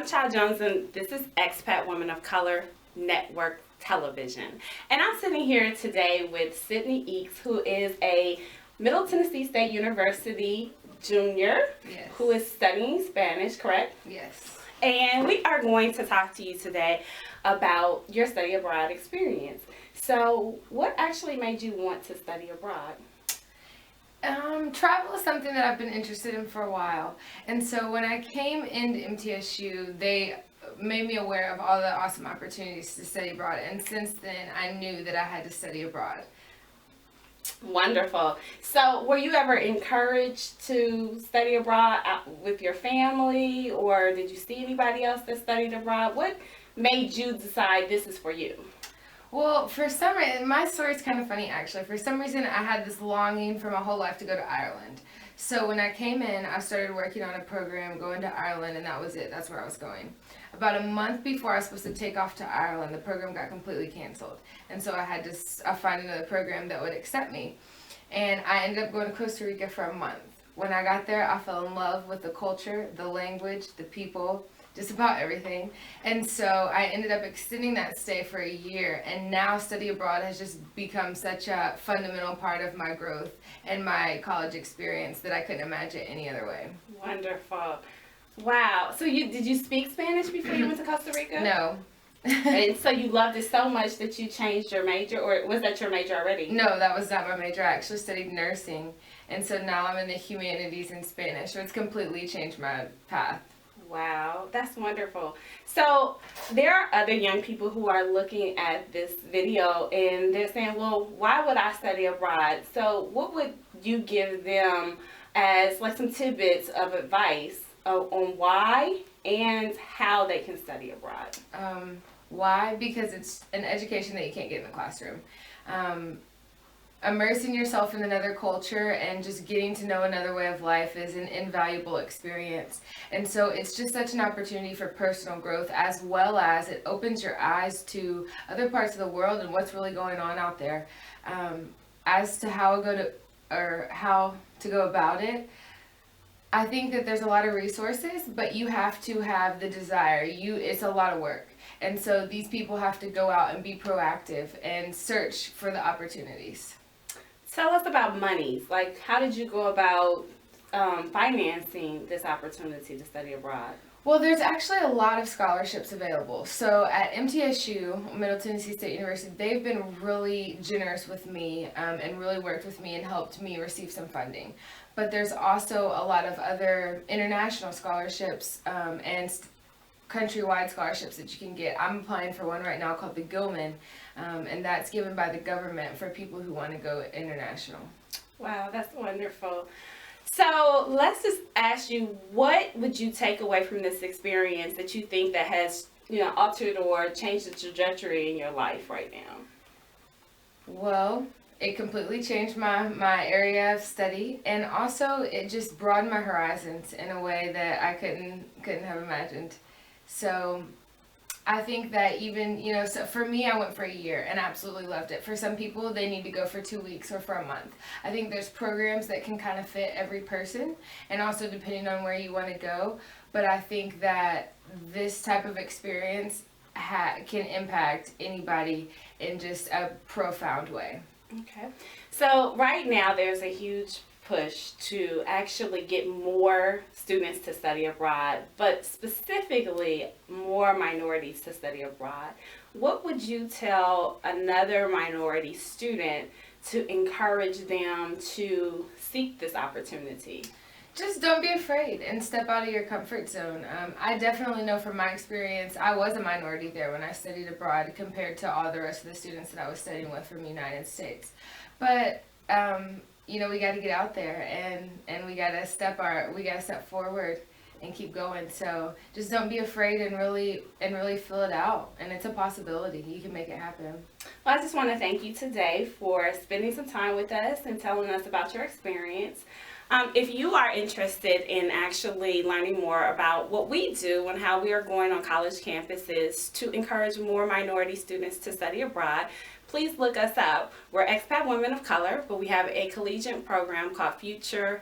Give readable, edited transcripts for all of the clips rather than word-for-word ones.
I'm Child Jones, and this is Expat Women of Color Network Television. And I'm sitting here today with Sydney Eakes, who is a Middle Tennessee State University junior, Yes. who is studying Spanish, correct? Yes. And we are going to talk to you today about your study abroad experience. So, what actually made you want to study abroad? Travel is something that I've been interested in for a while. And so when I came into MTSU, they made me aware of all the awesome opportunities to study abroad. And since then, I knew that I had to study abroad. Wonderful. So, were you ever encouraged to study abroad with your family, or did you see anybody else that studied abroad? What made you decide this is for you? Well, for some reason, my story's kind of funny actually. For some reason, I had this longing for my whole life to go to Ireland. So when I came in, I started working on a program going to Ireland, and that was it. That's where I was going. About a month before I was supposed to take off to Ireland, the program got completely canceled. And so I had to find another program that would accept me. And I ended up going to Costa Rica for a month. When I got there, I fell in love with the culture, the language, the people, just about everything. And so I ended up extending that stay for a year, and now study abroad has just become such a fundamental part of my growth and my college experience that I couldn't imagine any other way. Wonderful. Wow. So did you speak Spanish before you went to Costa Rica? No. And so you loved it so much that you changed your major, or was that your major already? No, that was not my major. I actually studied nursing, and so now I'm in the humanities and Spanish, so it's completely changed my path. Wow, that's wonderful. So there are other young people who are looking at this video and they're saying, well, why would I study abroad? So what would you give them as like some tidbits of advice on why and how they can study abroad? Why? Because it's an education that you can't get in the classroom. Immersing yourself in another culture and just getting to know another way of life is an invaluable experience. And so it's just such an opportunity for personal growth, as well as it opens your eyes to other parts of the world and what's really going on out there. As to how to go about it, I think that there's a lot of resources, but you have to have the desire. It's a lot of work. And so these people have to go out and be proactive and search for the opportunities. Tell us about monies. Like, how did you go about financing this opportunity to study abroad? Well, there's actually a lot of scholarships available. So at MTSU, Middle Tennessee State University, they've been really generous with me and really worked with me and helped me receive some funding. But there's also a lot of other international scholarships and countrywide scholarships that you can get. I'm applying for one right now called the Gilman, and that's given by the government for people who want to go international. Wow, that's wonderful. So let's just ask you, what would you take away from this experience that you think that has, altered or changed the trajectory in your life right now? Well, it completely changed my area of study, and also it just broadened my horizons in a way that I couldn't have imagined. So I think that even, so for me, I went for a year and absolutely loved it. For some people, they need to go for 2 weeks or for a month. I think there's programs that can kind of fit every person, and also depending on where you want to go. But I think that this type of experience can impact anybody in just a profound way. Okay. So right now, there's a huge push to actually get more students to study abroad, but specifically more minorities to study abroad. What would you tell another minority student to encourage them to seek this opportunity? Just don't be afraid and step out of your comfort zone. I definitely know from my experience, I was a minority there when I studied abroad compared to all the rest of the students that I was studying with from the United States. But we got to get out there and we got to step forward and keep going. So just don't be afraid and really fill it out. And it's a possibility. You can make it happen. Well, I just want to thank you today for spending some time with us and telling us about your experience. If you are interested in actually learning more about what we do and how we are going on college campuses to encourage more minority students to study abroad, please look us up. We're Expat Women of Color, but we have a collegiate program called Future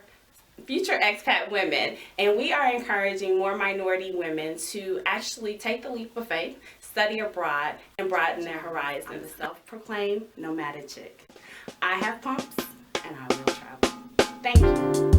future expat women, and we are encouraging more minority women to actually take the leap of faith, study abroad, and broaden their horizons. The self-proclaimed nomadic chick. I have pumps, and I will travel. Thank you.